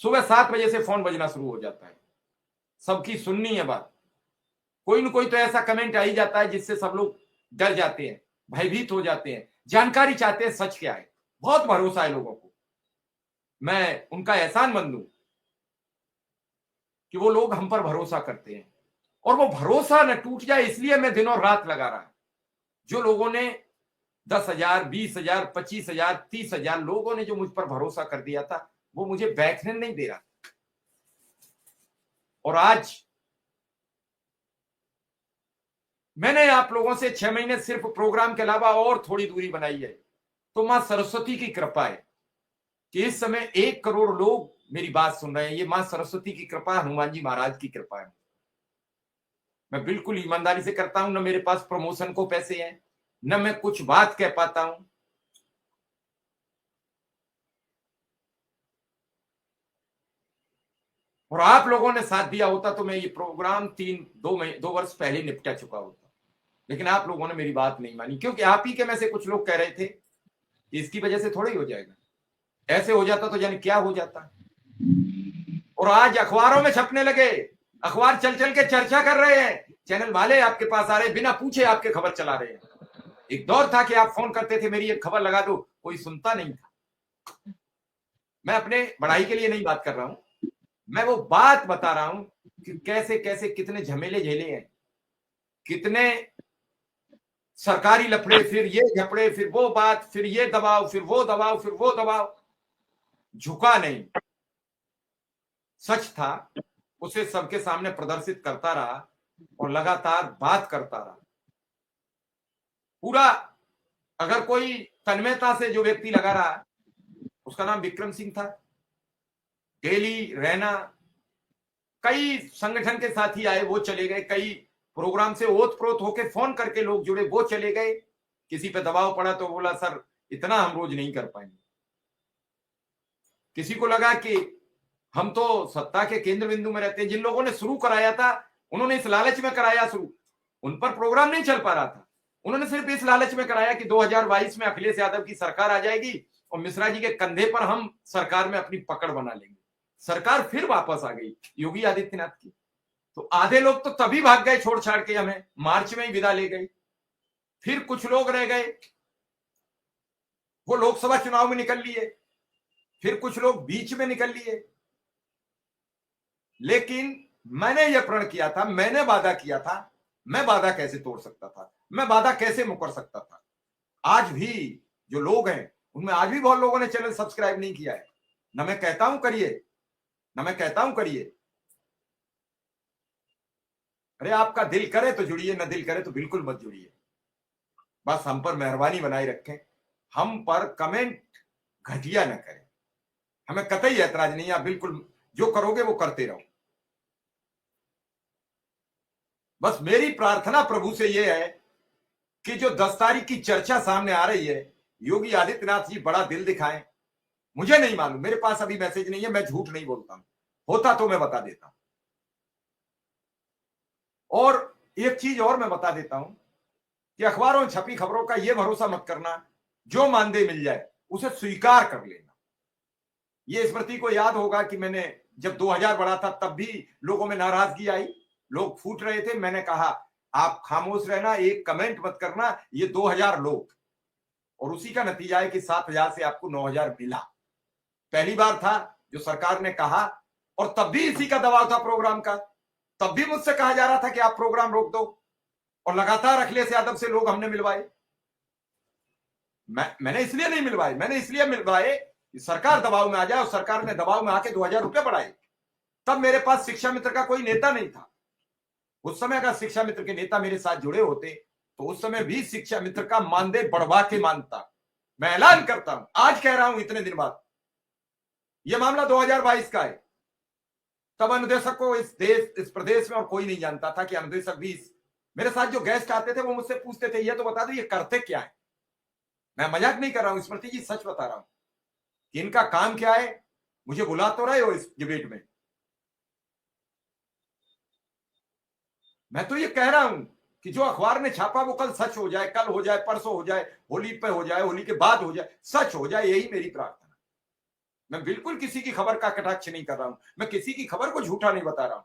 सुबह 7 बजे से फोन बजना शुरू हो जाता है, सबकी सुननी है बात। कोई न कोई तो ऐसा कमेंट आ ही जाता है जिससे सब लोग डर जाते हैं, भयभीत हो जाते हैं, जानकारी चाहते हैं सच क्या है। बहुत भरोसा है लोगों को, मैं उनका एहसानमंद हूं कि वो लोग हम पर भरोसा करते हैं, और वो भरोसा न टूट जाए इसलिए मैं दिन और रात लगा रहा। जो लोगों ने 10,000, 20,000, 25,000, 30,000 लोगों ने जो मुझ पर भरोसा कर दिया था, वो मुझे बैठने नहीं दे रहा। और आज मैंने आप लोगों से 6 महीने सिर्फ प्रोग्राम के अलावा और थोड़ी दूरी बनाई है, तो मां सरस्वती की कृपा है कि इस समय 1 करोड़ लोग मेरी बात सुन रहे हैं। ये मां सरस्वती की कृपा, हनुमान जी महाराज की कृपा है। मैं बिल्कुल ईमानदारी से करता हूं, न मेरे पास प्रमोशन को पैसे हैं, न मैं कुछ बात कह पाता हूं। और आप लोगों ने साथ दिया होता तो मैं ये प्रोग्राम 2 वर्ष पहले निपटा चुका होता, लेकिन आप लोगों ने मेरी बात नहीं मानी, क्योंकि आप ही के में से कुछ लोग कह रहे थे कि इसकी वजह से थोड़ा ही हो जाएगा, ऐसे हो जाता तो जाने क्या हो जाता। और आज अखबारों में छपने लगे, अखबार चल चल के चर्चा कर रहे हैं, चैनल वाले आपके पास आ रहे, बिना पूछे आपके खबर चला रहे हैं। एक दौर था कि आप फोन करते थे, मेरी एक खबर लगा दो, कोई सुनता नहीं था। मैं अपने बढ़ाई के लिए नहीं बात कर रहा हूं, मैं वो बात बता रहा हूं कि कैसे कैसे कितने झमेले झेले हैं, कितने सरकारी लफड़े, फिर ये झपड़े, फिर वो बात, फिर ये दबाव, फिर वो दबाव, फिर वो दबाव। झुका नहीं, सच था उसे सबके सामने प्रदर्शित करता रहा और लगातार बात करता रहा। पूरा, अगर कोई तन्मयता से जो व्यक्ति लगा रहा, उसका नाम विक्रम सिंह था। डेली रहना, कई संगठन के साथी आए, वो चले गए, कई प्रोग्राम से ओत प्रोत होके फोन करके लोग जुड़े, वो चले गए। किसी पे दबाव पड़ा तो बोला सर इतना हम रोज नहीं कर पाएंगे। किसी को लगा कि हम तो सत्ता के केंद्र बिंदु में रहते हैं। जिन लोगों ने शुरू कराया था उन्होंने इस लालच में कराया शुरू, उन पर प्रोग्राम नहीं चल पा रहा था, उन्होंने सिर्फ इस लालच में कराया कि 2022 में अखिलेश यादव की सरकार आ जाएगी और मिश्रा जी के कंधे पर हम सरकार में अपनी पकड़ बना लेंगे। सरकार फिर वापस आ गई योगी आदित्यनाथ की। तो आधे लोग तो तभी भाग गए छोड़ छाड़ के, हमें मार्च में ही विदा ले गए। फिर कुछ लोग रह गए, वो लोकसभा चुनाव में निकल लिए, फिर कुछ लोग बीच में निकल लिए। लेकिन मैंने यह प्रण किया था, मैंने वादा किया था, मैं वादा कैसे तोड़ सकता था, मैं वादा कैसे मुकर सकता था। आज भी जो लोग हैं उनमें आज भी बहुत लोगों ने चैनल सब्सक्राइब नहीं किया है। ना मैं कहता हूं करिए, ना मैं कहता हूं करिए। अरे आपका दिल करे तो जुड़िए, ना दिल करे तो बिल्कुल मत जुड़िए। बस हम पर मेहरबानी बनाए रखें, हम पर कमेंट घटिया न करें। हमें कतई ऐतराज नहीं, आप बिल्कुल जो करोगे वो करते रहो। बस मेरी प्रार्थना प्रभु से यह है कि जो 10 तारीख की चर्चा सामने आ रही है, योगी आदित्यनाथ जी बड़ा दिल दिखाएं। मुझे नहीं मालूम, मेरे पास अभी मैसेज नहीं है, मैं झूठ नहीं बोलता हूं, होता तो मैं बता देता हूं। और एक चीज और मैं बता देता हूं कि अखबारों में छपी खबरों का यह भरोसा मत करना, जो मानदेय मिल जाए उसे स्वीकार कर लेना। ये स्मृति को याद होगा कि मैंने जब 2000 बढ़ा था तब भी लोगों में नाराजगी आई, लोग फूट रहे थे। मैंने कहा आप खामोश रहना, एक कमेंट मत करना, ये 2000 लोग। और उसी का नतीजा है कि 7000 से आपको 9000 मिला। पहली बार था जो सरकार ने कहा, और तब भी इसी का दबाव था प्रोग्राम का। तब भी मुझसे कहा जा रहा था कि आप प्रोग्राम रोक दो, और लगातार अखिलेश यादव से लोग हमने मिलवाए। मैंने इसलिए नहीं मिलवाए, मैंने इसलिए मिलवाए कि सरकार दबाव में आ जाए, और सरकार ने दबाव में आके 2000 रुपये बढ़ाए। तब मेरे पास शिक्षा मित्र का कोई नेता नहीं था। उस समय अगर शिक्षा मित्र के नेता मेरे साथ जुड़े होते तो उस समय भी शिक्षा मित्र का मानदेय बढ़वा के मानता। मैं ऐलान करता हूं, आज कह रहा हूं इतने दिन बाद, यह मामला 2022 का है। तब अनुदेशक को इस प्रदेश में और कोई नहीं जानता था कि अनुदेशक भी मेरे साथ जो गेस्ट आते थे वो मुझसे पूछते थे, ये तो बता दो ये करते क्या है। मैं मजाक नहीं कर रहा हूं स्मृति जी, सच बता रहा हूं कि इनका काम क्या है। मुझे बुला तो रहे हो इस डिबेट में, मैं तो ये कह रहा हूं कि जो अखबार ने छापा वो कल सच हो जाए, कल हो जाए, परसों हो जाए, होली पे हो जाए, होली के बाद हो जाए, सच हो जाए, यही मेरी प्रार्थना। मैं बिल्कुल किसी की खबर का कटाक्ष नहीं कर रहा हूं, मैं किसी की खबर को झूठा नहीं बता रहा हूं,